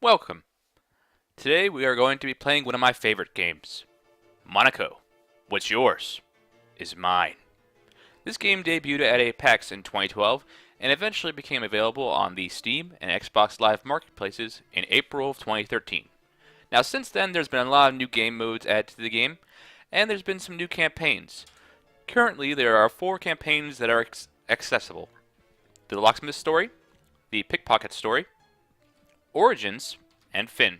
Welcome. Today we are going to be playing one of my favorite games, Monaco. What's yours is mine. This game debuted at a PAX in 2012 and eventually became available on the Steam and Xbox Live marketplaces in April of 2013. Now since then there's been a lot of new game modes added to the game, and there's been some new campaigns. Currently there are 4 campaigns that are accessible. The Locksmith story, the Pickpocket story, Origins, and Finn.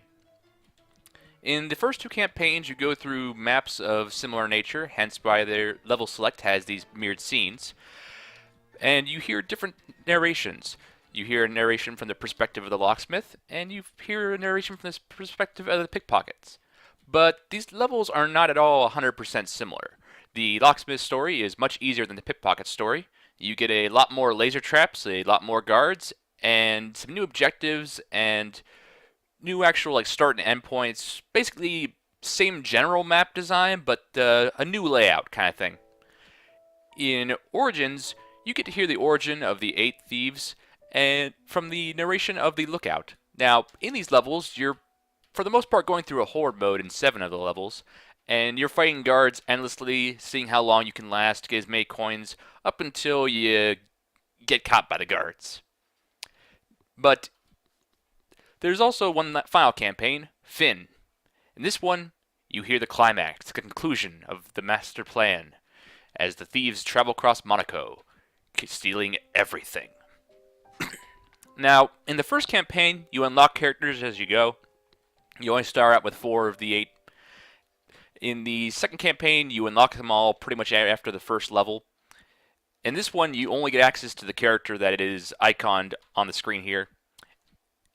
In the first 2 campaigns, you go through maps of similar nature, hence why their level select has these mirrored scenes, and you hear different narrations. You hear a narration from the perspective of the locksmith, and you hear a narration from the perspective of the pickpockets. But these levels are not at all 100% similar. The locksmith story is much easier than the pickpocket story. You get a lot more laser traps, a lot more guards, and some new objectives and new actual start and end points. Basically same general map design, but a new layout kind of thing. In Origins, you get to hear the origin of the 8 thieves and from the narration of the lookout. Now, in these levels, you're for the most part going through a horde mode in 7 of the levels, and you're fighting guards endlessly, seeing how long you can last to get as many coins up until you get caught by the guards. But there's also one final campaign, Finn. In this one, you hear the climax, the conclusion of the master plan, as the thieves travel across Monaco, stealing everything. Now, in the first campaign, you unlock characters as you go. You only start out with 4 of the 8. In the second campaign, you unlock them all pretty much after the first level. In this one, you only get access to the character that is iconed on the screen here.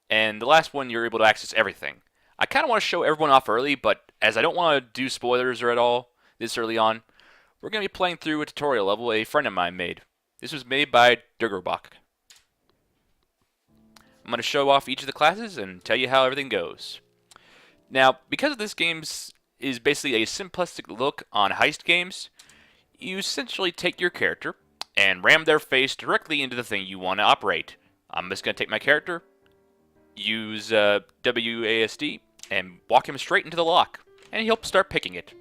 And the last one, you're able to access everything. I kind of want to show everyone off early, but as I don't want to do spoilers or at all this early on, we're going to be playing through a tutorial level a friend of mine made. This was made by Durgerbach. I'm going to show off each of the classes and tell you how everything goes. Now, because this game is basically a simplistic look on heist games, you essentially take your character and ram their face directly into the thing you want to operate. I'm just going to take my character, use WASD, and walk him straight into the lock, and he'll start picking it.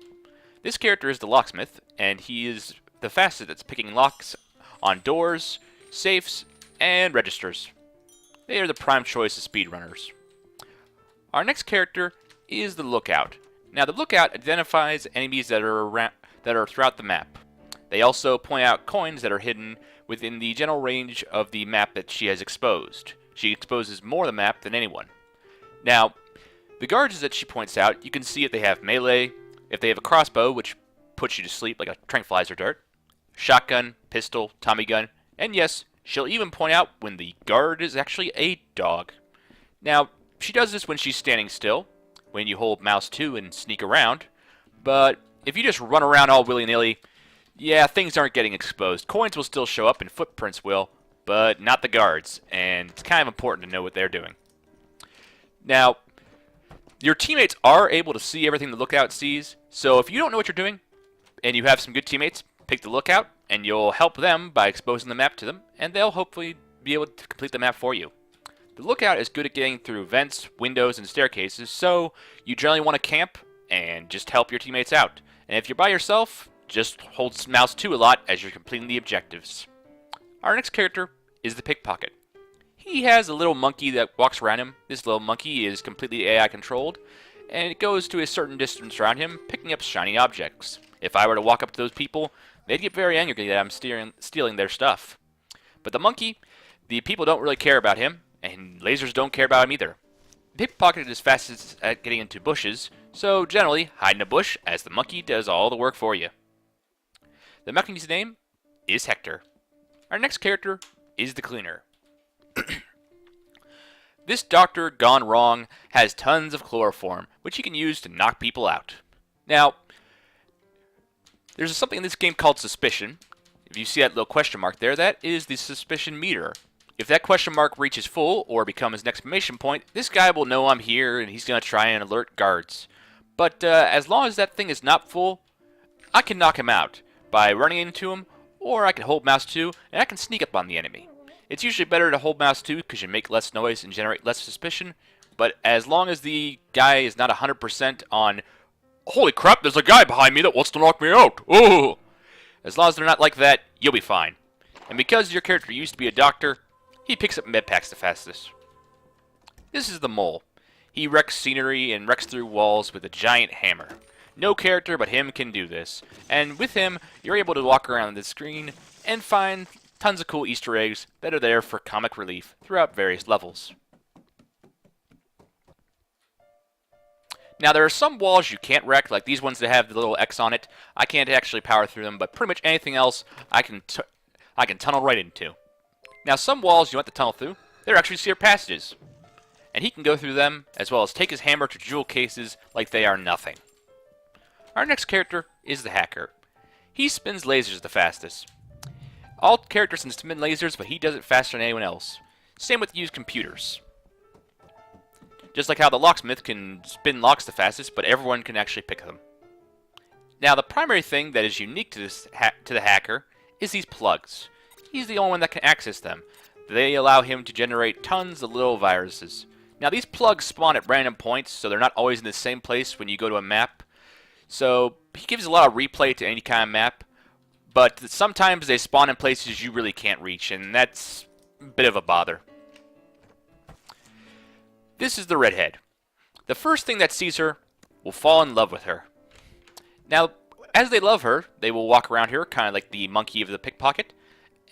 This character is the locksmith, and he is the fastest at picking locks on doors, safes, and registers. They are the prime choice of speedrunners. Our next character is the lookout. Now the lookout identifies enemies that are throughout the map. They also point out coins that are hidden within the general range of the map that she has exposed. She exposes more of the map than anyone. Now, the guards that she points out, you can see if they have melee, if they have a crossbow, which puts you to sleep like a tranquilizer dart, shotgun, pistol, Tommy gun, and yes, she'll even point out when the guard is actually a dog. Now, she does this when she's standing still, when you hold mouse 2 and sneak around, but if you just run around all willy-nilly, yeah, things aren't getting exposed. Coins will still show up and footprints will, but not the guards, and it's kind of important to know what they're doing. Now, your teammates are able to see everything the lookout sees, so if you don't know what you're doing, and you have some good teammates, pick the lookout, and you'll help them by exposing the map to them, and they'll hopefully be able to complete the map for you. The lookout is good at getting through vents, windows, and staircases, so you generally want to camp and just help your teammates out. And if you're by yourself, just hold mouse 2 a lot as you're completing the objectives. Our next character is the pickpocket. He has a little monkey that walks around him. This little monkey is completely AI controlled, and it goes to a certain distance around him, picking up shiny objects. If I were to walk up to those people, they'd get very angry that I'm stealing their stuff. But the monkey, the people don't really care about him, and lasers don't care about him either. The pickpocket is fastest at getting into bushes, so generally hide in a bush as the monkey does all the work for you. The monkey's name is Hector. Our next character is the cleaner. This doctor gone wrong has tons of chloroform, which he can use to knock people out. Now, there's something in this game called suspicion. If you see that little question mark there, that is the suspicion meter. If that question mark reaches full or becomes an exclamation point, this guy will know I'm here and he's going to try and alert guards. But as long as that thing is not full, I can knock him out by running into him, or I can hold mouse 2 and I can sneak up on the enemy. It's usually better to hold mouse 2 because you make less noise and generate less suspicion, but as long as the guy is not 100% on, holy crap, there's a guy behind me that wants to knock me out. Oh, as long as they're not like that, you'll be fine. And because your character used to be a doctor, he picks up med packs the fastest. This is the mole. He wrecks scenery and wrecks through walls with a giant hammer. No character but him can do this. And with him, you're able to walk around the screen and find tons of cool Easter eggs that are there for comic relief throughout various levels. Now, there are some walls you can't wreck, like these ones that have the little X on it. I can't actually power through them, but pretty much anything else I can tunnel right into. Now, some walls you want to tunnel through, they're actually secret passages. And he can go through them, as well as take his hammer to jewel cases like they are nothing. Our next character is the hacker. He spins lasers the fastest. All characters can spin lasers, but he does it faster than anyone else. Same with used computers. Just like how the locksmith can spin locks the fastest, but everyone can actually pick them. Now, the primary thing that is unique to the hacker is these plugs. He's the only one that can access them. They allow him to generate tons of little viruses. Now, these plugs spawn at random points, so they're not always in the same place when you go to a map. So, he gives a lot of replay to any kind of map, but sometimes they spawn in places you really can't reach, and that's a bit of a bother. This is the Redhead. The first thing that sees her will fall in love with her. Now, as they love her, they will walk around here, kind of like the monkey of the pickpocket,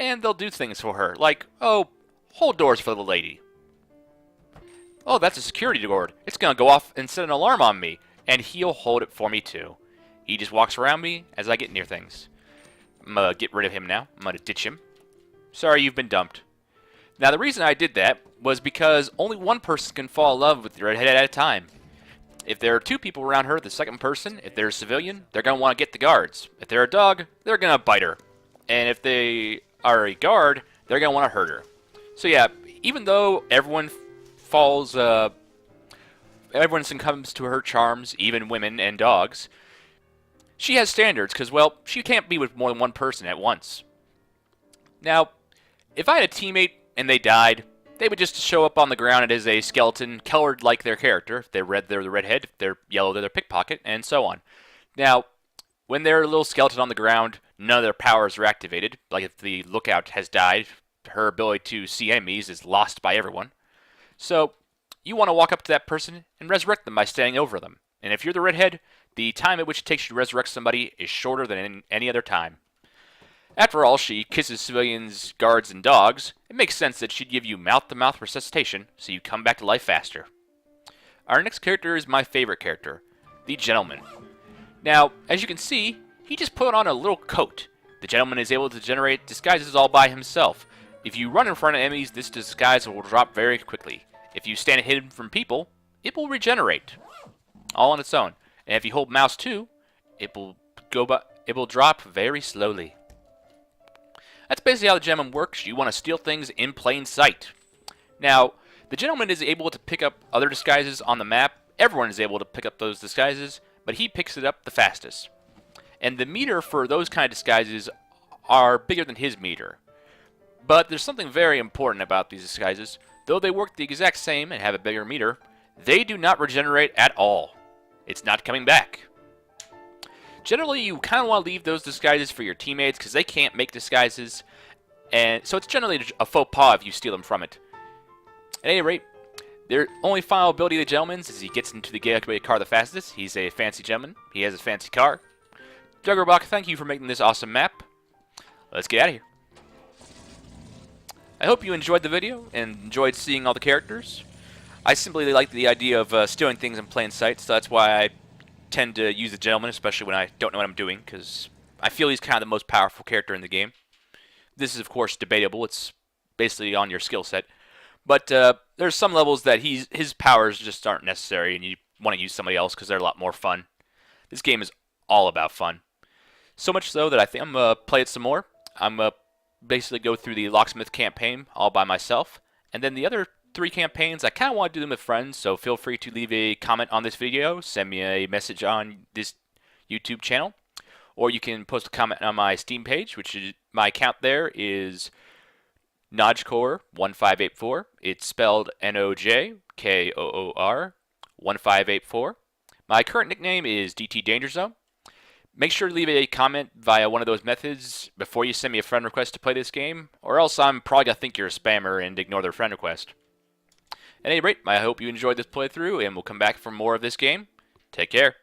and they'll do things for her, like, oh, hold doors for the lady. Oh, that's a security guard. It's going to go off and set an alarm on me, and he'll hold it for me too. He just walks around me as I get near things. I'm going to get rid of him now. I'm going to ditch him. Sorry, you've been dumped. Now, the reason I did that was because only one person can fall in love with the Redhead at a time. If there are two people around her, the second person, if they're a civilian, they're going to want to get the guards. If they're a dog, they're going to bite her. And if they are a guard, they're going to want to hurt her. So yeah, even though everyone succumbs to her charms, even women and dogs, she has standards because, well, she can't be with more than one person at once. Now, if I had a teammate and they died, they would just show up on the ground as a skeleton, colored like their character. If they're red, they're the Redhead. If they're yellow, they're the pickpocket, and so on. Now, when they're a little skeleton on the ground, none of their powers are activated. Like if the lookout has died, her ability to see enemies is lost by everyone. So, you want to walk up to that person and resurrect them by standing over them. And if you're the Redhead, the time at which it takes you to resurrect somebody is shorter than any other time. After all, she kisses civilians, guards, and dogs. It makes sense that she'd give you mouth-to-mouth resuscitation, so you come back to life faster. Our next character is my favorite character, the Gentleman. Now, as you can see, he just put on a little coat. The Gentleman is able to generate disguises all by himself. If you run in front of enemies, this disguise will drop very quickly. If you stand hidden from people, it will regenerate, all on its own. And if you hold mouse 2, it will drop very slowly. That's basically how the Gentleman works. You want to steal things in plain sight. Now, the Gentleman is able to pick up other disguises on the map. Everyone is able to pick up those disguises, but he picks it up the fastest. And the meter for those kind of disguises are bigger than his meter. But there's something very important about these disguises. Though they work the exact same and have a bigger meter, they do not regenerate at all. It's not coming back. Generally, you kind of want to leave those disguises for your teammates because they can't make disguises, and so it's generally a faux pas if you steal them from it. At any rate, their only final ability of the Gentleman is he gets into the getaway car the fastest. He's a fancy gentleman. He has a fancy car. Juggerbach, thank you for making this awesome map. Let's get out of here. I hope you enjoyed the video and enjoyed seeing all the characters. I simply like the idea of stealing things in plain sight, so that's why I tend to use the Gentleman, especially when I don't know what I'm doing, because I feel he's kind of the most powerful character in the game. This is, of course, debatable. It's basically on your skill set. But there's some levels that his powers just aren't necessary, and you want to use somebody else because they're a lot more fun. This game is all about fun. So much so that I think I'm going to play it some more. I'm going to basically go through the Locksmith campaign all by myself, and then the other 3 campaigns, I kind of want to do them with friends, so feel free to leave a comment on this video, send me a message on this YouTube channel, or you can post a comment on my Steam page, which is, my account there is Nojcore1584. It's spelled Nojcore1584. KOOR1584. My current nickname is DT Danger Zone. Make sure to leave a comment via one of those methods before you send me a friend request to play this game, or else I'm probably going to think you're a spammer and ignore their friend request. At any rate, I hope you enjoyed this playthrough, and we'll come back for more of this game. Take care.